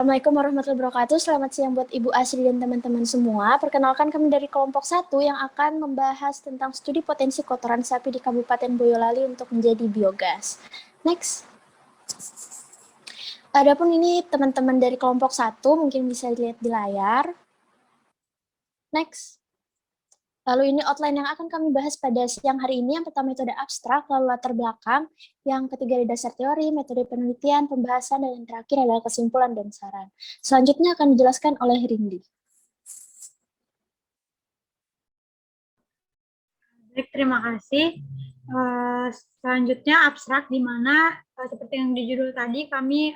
Assalamualaikum warahmatullahi wabarakatuh. Selamat siang buat Ibu Asri dan teman-teman semua. Perkenalkan kami dari kelompok 1 yang akan membahas tentang studi potensi kotoran sapi di Kabupaten Boyolali untuk menjadi biogas. Next. Adapun ini teman-teman dari kelompok 1 mungkin bisa dilihat di layar. Next. Lalu ini outline yang akan kami bahas pada siang hari ini. Yang pertama itu ada abstrak, lalu latar belakang. Yang ketiga ada dasar teori, metode penelitian, pembahasan, dan yang terakhir adalah kesimpulan dan saran. Selanjutnya akan dijelaskan oleh Rindi. Baik, terima kasih. Selanjutnya abstrak, di mana seperti yang di judul tadi kami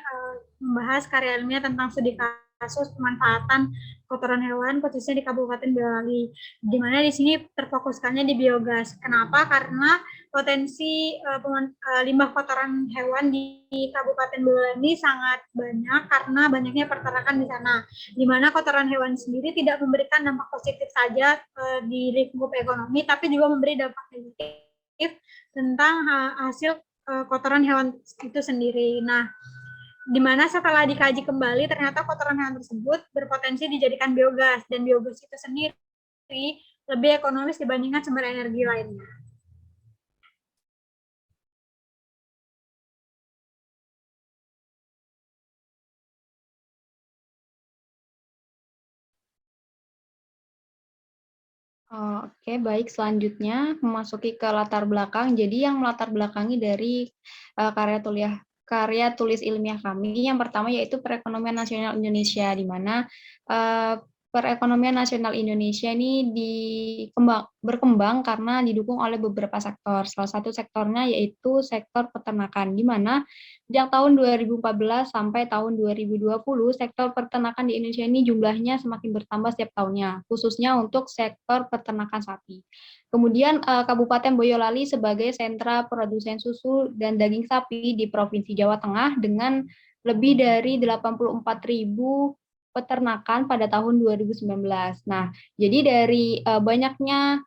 membahas karya ilmiah tentang studi kasus pemanfaatan kotoran hewan khususnya di Kabupaten Boyolali, di mana di sini terfokuskannya di biogas. Kenapa? Karena potensi limbah kotoran hewan di Kabupaten Boyolali sangat banyak karena banyaknya peternakan di sana, di mana kotoran hewan sendiri tidak memberikan dampak positif saja di lingkup ekonomi, tapi juga memberi dampak negatif tentang hasil kotoran hewan itu sendiri. Nah, di mana setelah dikaji kembali ternyata kotoran hewan tersebut berpotensi dijadikan biogas, dan biogas itu sendiri lebih ekonomis dibandingkan sumber energi lainnya. Oke, baik. Selanjutnya memasuki ke latar belakang. Jadi yang melatar belakangi dari karya tulis ilmiah kami, yang pertama yaitu perekonomian nasional Indonesia, di mana perekonomian nasional Indonesia ini berkembang karena didukung oleh beberapa sektor. Salah satu sektornya yaitu sektor peternakan, di mana sejak tahun 2014 sampai tahun 2020, sektor peternakan di Indonesia ini jumlahnya semakin bertambah setiap tahunnya, khususnya untuk sektor peternakan sapi. Kemudian Kabupaten Boyolali sebagai sentra produsen susu dan daging sapi di Provinsi Jawa Tengah dengan lebih dari 84.000 peternakan pada tahun 2019. Nah, jadi dari banyaknya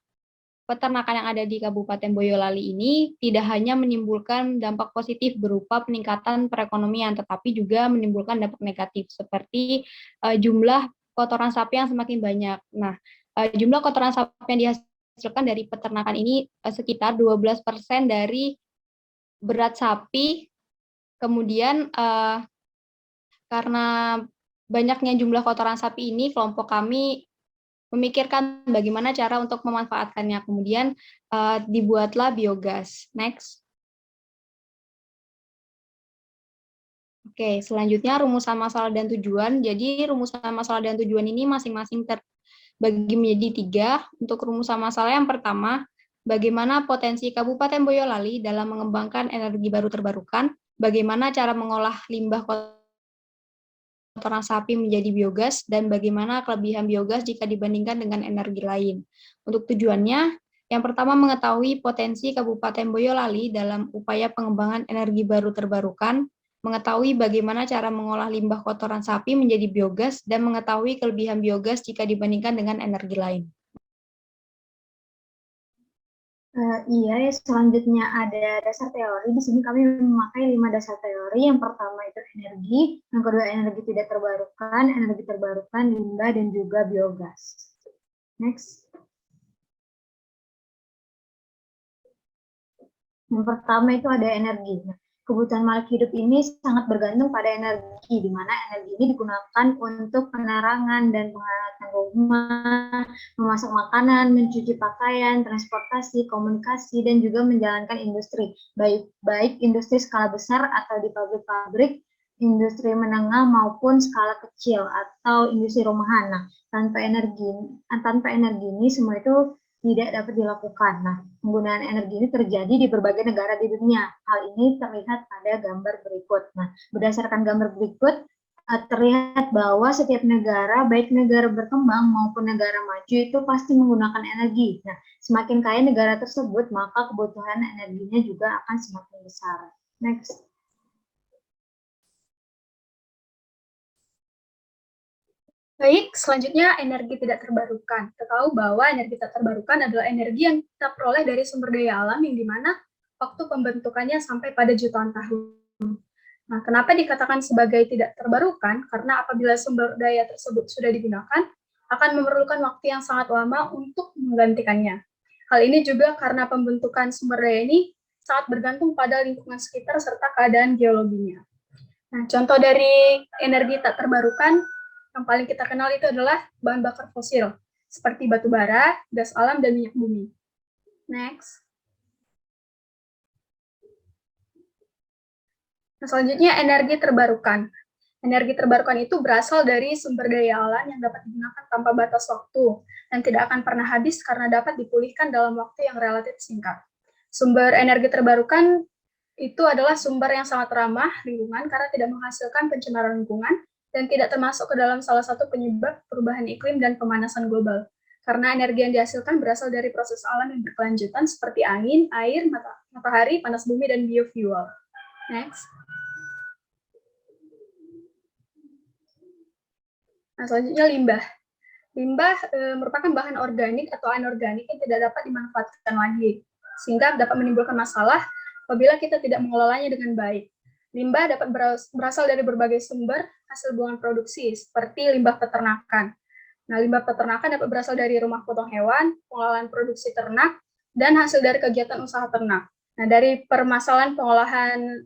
peternakan yang ada di Kabupaten Boyolali ini tidak hanya menimbulkan dampak positif berupa peningkatan perekonomian, tetapi juga menimbulkan dampak negatif seperti jumlah kotoran sapi yang semakin banyak. Nah, jumlah kotoran sapi yang dihasilkan dari peternakan ini sekitar 12% dari berat sapi. Kemudian karena banyaknya jumlah kotoran sapi ini, kelompok kami memikirkan bagaimana cara untuk memanfaatkannya. Kemudian dibuatlah biogas. Next. Oke, selanjutnya rumusan masalah dan tujuan. Jadi rumusan masalah dan tujuan ini masing-masing terbagi menjadi 3. Untuk rumusan masalah yang pertama, bagaimana potensi Kabupaten Boyolali dalam mengembangkan energi baru terbarukan, bagaimana cara mengolah limbah kotoran sapi menjadi biogas, dan bagaimana kelebihan biogas jika dibandingkan dengan energi lain. Untuk tujuannya, yang pertama mengetahui potensi Kabupaten Boyolali dalam upaya pengembangan energi baru terbarukan, mengetahui bagaimana cara mengolah limbah kotoran sapi menjadi biogas, dan mengetahui kelebihan biogas jika dibandingkan dengan energi lain. Iya, selanjutnya ada dasar teori. Di sini kami memakai 5 dasar teori. Yang pertama itu energi, yang kedua energi tidak terbarukan, limbah, dan juga biogas. Next. Yang pertama itu ada energi. Nah, kebutuhan makhluk hidup ini sangat bergantung pada energi, di mana energi ini digunakan untuk penerangan dan penghangat rumah, memasak makanan, mencuci pakaian, transportasi, komunikasi, dan juga menjalankan industri, baik industri skala besar atau di pabrik-pabrik, industri menengah maupun skala kecil atau industri rumahan. Nah, tanpa energi ini semua itu tidak dapat dilakukan. Nah, penggunaan energi ini terjadi di berbagai negara di dunia. Hal ini terlihat pada gambar berikut. Nah, berdasarkan gambar berikut, terlihat bahwa setiap negara, baik negara berkembang maupun negara maju, itu pasti menggunakan energi. Nah, semakin kaya negara tersebut, maka kebutuhan energinya juga akan semakin besar. Next. Baik, selanjutnya energi tidak terbarukan. Kita tahu bahwa energi tidak terbarukan adalah energi yang kita peroleh dari sumber daya alam yang dimana waktu pembentukannya sampai pada jutaan tahun. Nah, kenapa dikatakan sebagai tidak terbarukan? Karena apabila sumber daya tersebut sudah digunakan, akan memerlukan waktu yang sangat lama untuk menggantikannya. Hal ini juga karena pembentukan sumber daya ini sangat bergantung pada lingkungan sekitar serta keadaan geologinya. Nah, contoh dari energi tak terbarukan yang paling kita kenal itu adalah bahan bakar fosil, seperti batu bara, gas alam, dan minyak bumi. Next. Nah, selanjutnya energi terbarukan. Energi terbarukan itu berasal dari sumber daya alam yang dapat digunakan tanpa batas waktu dan tidak akan pernah habis karena dapat dipulihkan dalam waktu yang relatif singkat. Sumber energi terbarukan itu adalah sumber yang sangat ramah lingkungan karena tidak menghasilkan pencemaran lingkungan dan tidak termasuk ke dalam salah satu penyebab perubahan iklim dan pemanasan global. Karena energi yang dihasilkan berasal dari proses alam yang berkelanjutan seperti angin, air, matahari, panas bumi, dan biofuel. Next. Nah, selanjutnya limbah. Limbah merupakan bahan organik atau anorganik yang tidak dapat dimanfaatkan lagi, sehingga dapat menimbulkan masalah apabila kita tidak mengelolanya dengan baik. Limbah dapat berasal dari berbagai sumber hasil buangan produksi, seperti limbah peternakan. Nah, limbah peternakan dapat berasal dari rumah potong hewan, pengolahan produksi ternak, dan hasil dari kegiatan usaha ternak. Nah, dari permasalahan pengolahan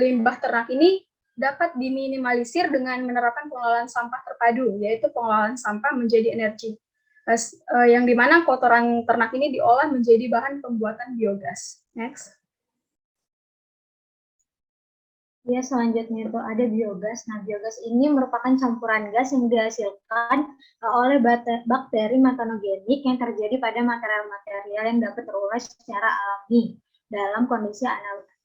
limbah ternak ini dapat diminimalisir dengan menerapkan pengelolaan sampah terpadu, yaitu pengelolaan sampah menjadi energi, yang dimana kotoran ternak ini diolah menjadi bahan pembuatan biogas. Next. Ya, selanjutnya itu ada biogas. Nah, biogas ini merupakan campuran gas yang dihasilkan oleh bakteri metanogenik yang terjadi pada material-material yang dapat terurai secara alami dalam kondisi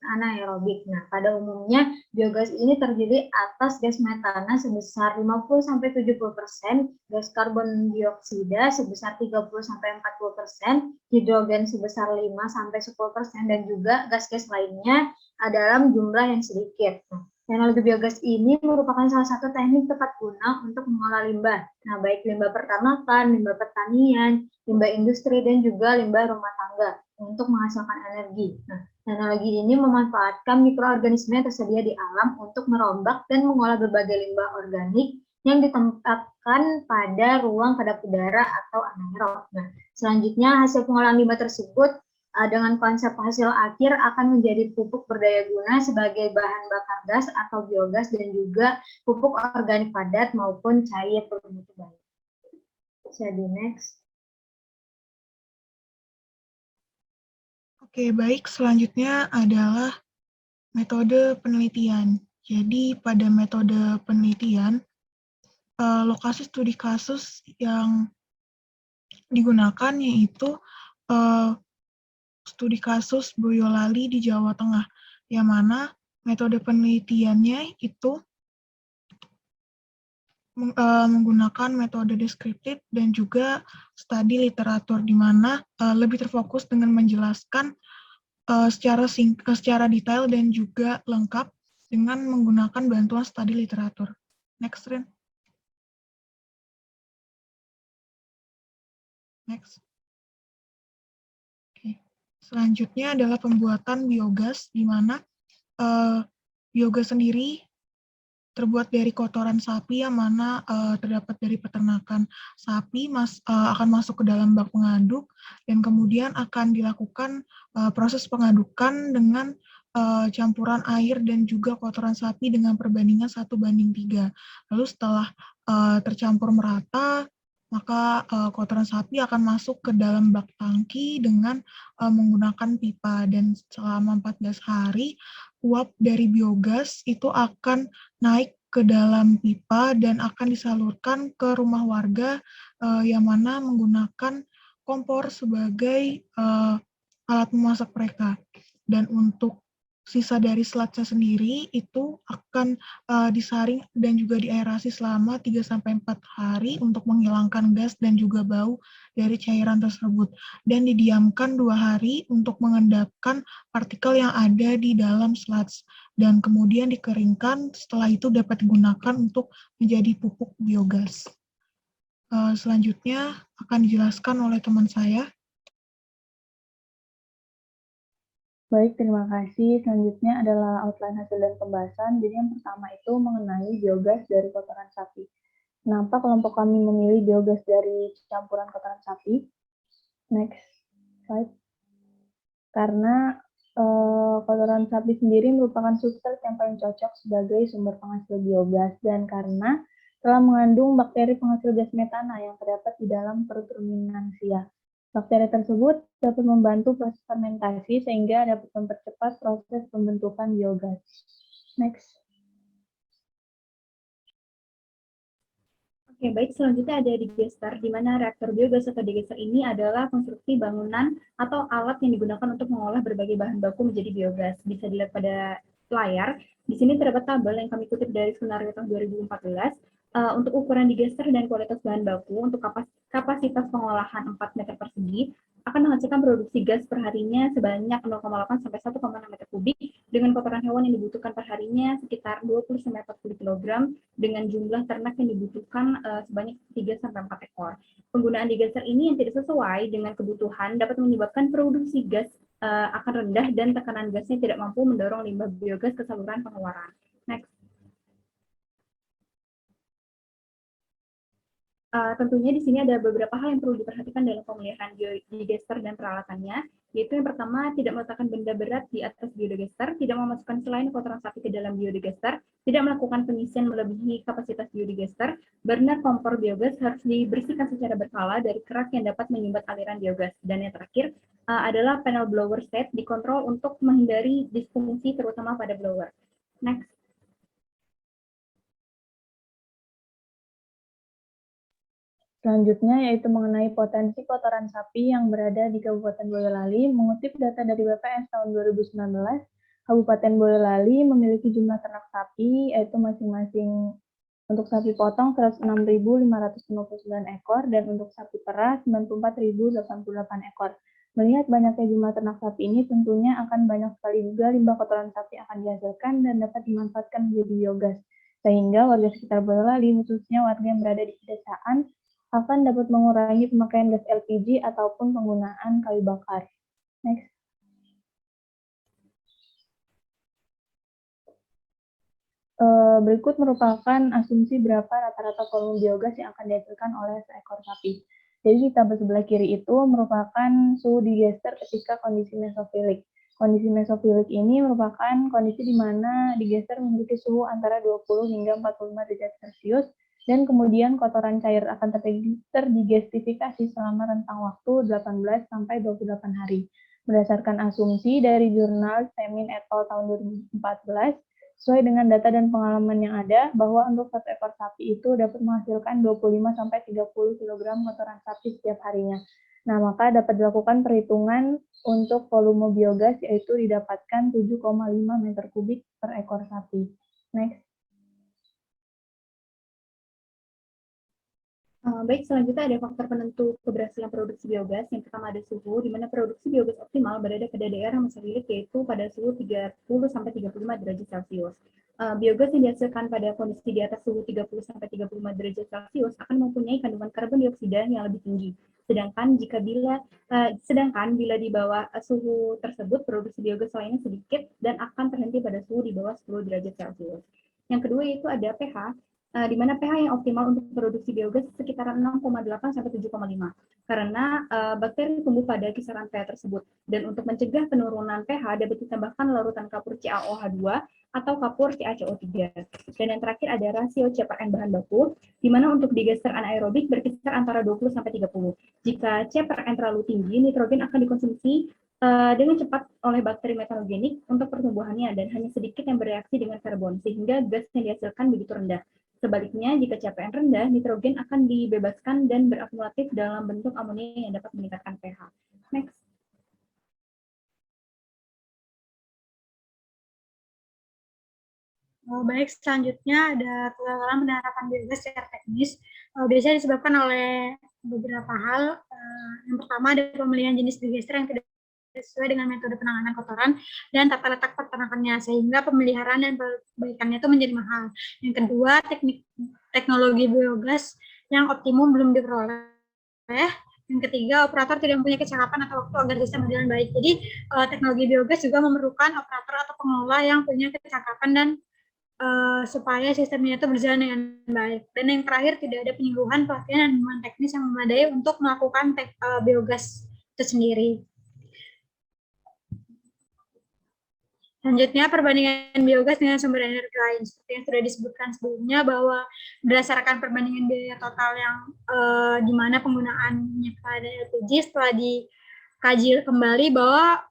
anaerobik. Nah, pada umumnya biogas ini terdiri atas gas metana sebesar 50-70%, gas karbon dioksida sebesar 30-40%, hidrogen sebesar 5-10%, dan juga gas-gas lainnya dalam jumlah yang sedikit. Nah, teknologi biogas ini merupakan salah satu teknik tepat guna untuk mengolah limbah. Nah, baik limbah peternakan, limbah pertanian, limbah industri, dan juga limbah rumah tangga untuk menghasilkan energi. Nah, teknologi ini memanfaatkan mikroorganisme yang tersedia di alam untuk merombak dan mengolah berbagai limbah organik yang ditempatkan pada ruang kedap udara atau anaerob. Nah, selanjutnya hasil pengolahan limbah tersebut dengan konsep hasil akhir akan menjadi pupuk berdaya guna sebagai bahan bakar gas atau biogas dan juga pupuk organik padat maupun cair bermutu baik. Jadi next. Oke, baik. Selanjutnya adalah metode penelitian. Jadi pada metode penelitian, lokasi studi kasus yang digunakan yaitu studi kasus Boyolali di Jawa Tengah, yang mana metode penelitiannya itu menggunakan metode deskriptif dan juga studi literatur, di mana lebih terfokus dengan menjelaskan secara detail dan juga lengkap dengan menggunakan bantuan studi literatur. Next, Rin. Next. Oke. Selanjutnya adalah pembuatan biogas, di mana biogas sendiri terbuat dari kotoran sapi yang mana terdapat dari peternakan. Sapi akan masuk ke dalam bak pengaduk dan kemudian akan dilakukan proses pengadukan dengan campuran air dan juga kotoran sapi dengan perbandingan 1:3. Lalu setelah tercampur merata, maka kotoran sapi akan masuk ke dalam bak tangki dengan menggunakan pipa, dan selama 14 hari uap dari biogas itu akan naik ke dalam pipa dan akan disalurkan ke rumah warga yang mana menggunakan kompor sebagai alat memasak mereka. Dan untuk sisa dari selatnya sendiri itu akan disaring dan juga diaerasi selama 3-4 hari untuk menghilangkan gas dan juga bau dari cairan tersebut, dan didiamkan 2 hari untuk mengendapkan partikel yang ada di dalam sludge, dan kemudian dikeringkan. Setelah itu dapat digunakan untuk menjadi pupuk biogas. Selanjutnya akan dijelaskan oleh teman saya. Baik, terima kasih. Selanjutnya adalah outline hasil dan pembahasan. Jadi yang pertama itu mengenai biogas dari kotoran sapi. Kenapa kelompok kami memilih biogas dari campuran kotoran sapi? Next slide. Karena kotoran sapi sendiri merupakan substrat yang paling cocok sebagai sumber penghasil biogas, dan karena telah mengandung bakteri penghasil gas metana yang terdapat di dalam perut ruminansia. Bakteri tersebut dapat membantu proses fermentasi sehingga dapat mempercepat proses pembentukan biogas. Next. Oke, baik. Selanjutnya ada digester, di mana reaktor biogas atau digester ini adalah konstruksi bangunan atau alat yang digunakan untuk mengolah berbagai bahan baku menjadi biogas. Bisa dilihat pada layar. Di sini terdapat tabel yang kami kutip dari Skenario tahun 2014. Untuk ukuran digester dan kualitas bahan baku, untuk kapasitas pengolahan 4 meter persegi, akan menghasilkan produksi gas perharinya sebanyak 0,8 sampai 1,6 meter kubik, dengan kotoran hewan yang dibutuhkan perharinya sekitar 20 sampai 40 kg, dengan jumlah ternak yang dibutuhkan sebanyak 3 sampai 4 ekor. Penggunaan digester ini yang tidak sesuai dengan kebutuhan dapat menyebabkan produksi gas akan rendah dan tekanan gasnya tidak mampu mendorong limbah biogas ke saluran pengeluaran. Next. Tentunya di sini ada beberapa hal yang perlu diperhatikan dalam pemeliharaan biodigester dan peralatannya, yaitu yang pertama, tidak meletakkan benda berat di atas biodigester, tidak memasukkan selain kotoran sapi ke dalam biodigester, tidak melakukan pengisian melebihi kapasitas biodigester, burner kompor biogas harus dibersihkan secara berkala dari kerak yang dapat menyumbat aliran biogas, dan yang terakhir adalah panel blower set dikontrol untuk menghindari disfungsi terutama pada blower. Next. Selanjutnya yaitu mengenai potensi kotoran sapi yang berada di Kabupaten Boyolali. Mengutip data dari BPS tahun 2019, Kabupaten Boyolali memiliki jumlah ternak sapi yaitu masing-masing untuk sapi potong 106.559 ekor dan untuk sapi perah 94.088 ekor. Melihat banyaknya jumlah ternak sapi ini, tentunya akan banyak sekali juga limbah kotoran sapi akan dihasilkan dan dapat dimanfaatkan menjadi biogas. Sehingga warga sekitar Boyolali, khususnya warga yang berada di pedesaan, akan dapat mengurangi pemakaian gas LPG ataupun penggunaan kayu bakar. Next. Berikut merupakan asumsi berapa rata-rata volume biogas yang akan dihasilkan oleh seekor sapi. Jadi di tabel sebelah kiri itu merupakan suhu digester ketika kondisi mesofilik. Kondisi mesofilik ini merupakan kondisi di mana digester memiliki suhu antara 20 hingga 45 derajat Celcius, dan kemudian kotoran cair akan terdigestifikasi selama rentang waktu 18 sampai 28 hari. Berdasarkan asumsi dari jurnal Semin et al. Tahun 2014, sesuai dengan data dan pengalaman yang ada, bahwa untuk satu ekor sapi itu dapat menghasilkan 25 sampai 30 kg kotoran sapi setiap harinya. Nah, maka dapat dilakukan perhitungan untuk volume biogas, yaitu didapatkan 7,5 meter kubik per ekor sapi. Next. Baik, selanjutnya ada faktor penentu keberhasilan produksi biogas. Yang pertama ada suhu, di mana produksi biogas optimal berada pada daerah mesofilik, yaitu pada suhu 30 sampai 35 derajat Celcius. Biogas yang dihasilkan pada kondisi di atas suhu 30 sampai 35 derajat Celcius akan mempunyai kandungan karbon dioksida yang lebih tinggi. Sedangkan bila di bawah suhu tersebut, produksi biogas lainnya sedikit dan akan terhenti pada suhu di bawah 10 derajat Celcius. Yang kedua itu ada pH, di mana pH yang optimal untuk produksi biogas sekitar 6,8 sampai 7,5, karena bakteri tumbuh pada kisaran pH tersebut. Dan untuk mencegah penurunan pH dapat ditambahkan larutan kapur CaOH2 atau kapur CaCO3. Dan yang terakhir ada rasio C/N bahan baku, di mana untuk digester anaerobik berkisar antara 20 sampai 30. Jika C/N terlalu tinggi, nitrogen akan dikonsumsi dengan cepat oleh bakteri metanogenik untuk pertumbuhannya, dan hanya sedikit yang bereaksi dengan karbon, sehingga gas yang dihasilkan begitu rendah. Sebaliknya, jika CPN rendah, nitrogen akan dibebaskan dan berakumulatif dalam bentuk amonia yang dapat meningkatkan pH. Next. Baik, selanjutnya ada kegagalan penerapan biogas secara teknis. Biasanya disebabkan oleh beberapa hal. Yang pertama ada pemilihan jenis digester yang tidak sesuai dengan metode penanganan kotoran dan tata letak peternakannya, sehingga pemeliharaan dan perbaikannya itu menjadi mahal. Yang kedua, teknologi biogas yang optimum belum diperoleh. Yang ketiga, operator tidak mempunyai kecakapan atau waktu agar sistem berjalan baik. Jadi teknologi biogas juga memerlukan operator atau pengelola yang punya kecakapan dan supaya sistemnya itu berjalan dengan baik. Dan yang terakhir, tidak ada penyuluhan, pelatihan, dan bimbingan teknis yang memadai untuk melakukan biogas itu sendiri. Selanjutnya, perbandingan biogas dengan sumber energi lain. Seperti yang sudah disebutkan sebelumnya, bahwa berdasarkan perbandingan biaya total yang di mana penggunaannya pada LPG setelah dikaji kembali bahwa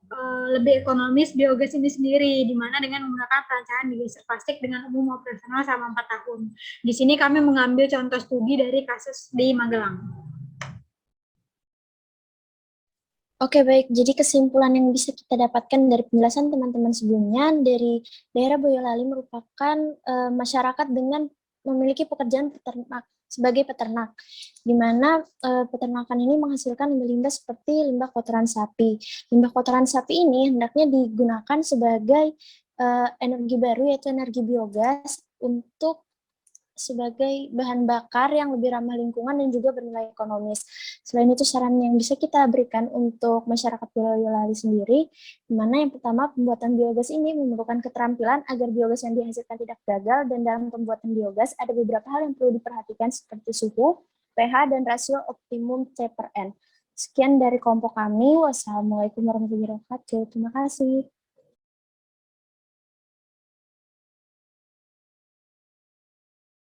lebih ekonomis biogas ini sendiri, di mana dengan menggunakan perancaran digester plastik dengan umum operasional selama 4 tahun. Di sini kami mengambil contoh studi dari kasus di Magelang. Oke, baik. Jadi kesimpulan yang bisa kita dapatkan dari penjelasan teman-teman sebelumnya, dari daerah Boyolali merupakan masyarakat dengan memiliki pekerjaan peternak sebagai peternak, di mana peternakan ini menghasilkan limbah-limbah seperti limbah kotoran sapi. Limbah kotoran sapi ini hendaknya digunakan sebagai energi baru, yaitu energi biogas, untuk sebagai bahan bakar yang lebih ramah lingkungan dan juga bernilai ekonomis. Selain itu, saran yang bisa kita berikan untuk masyarakat Boyolali sendiri, di mana yang pertama, pembuatan biogas ini memerlukan keterampilan agar biogas yang dihasilkan tidak gagal, dan dalam pembuatan biogas ada beberapa hal yang perlu diperhatikan seperti suhu, pH, dan rasio optimum C/N. Sekian dari kelompok kami. Wassalamualaikum warahmatullahi wabarakatuh. Terima kasih.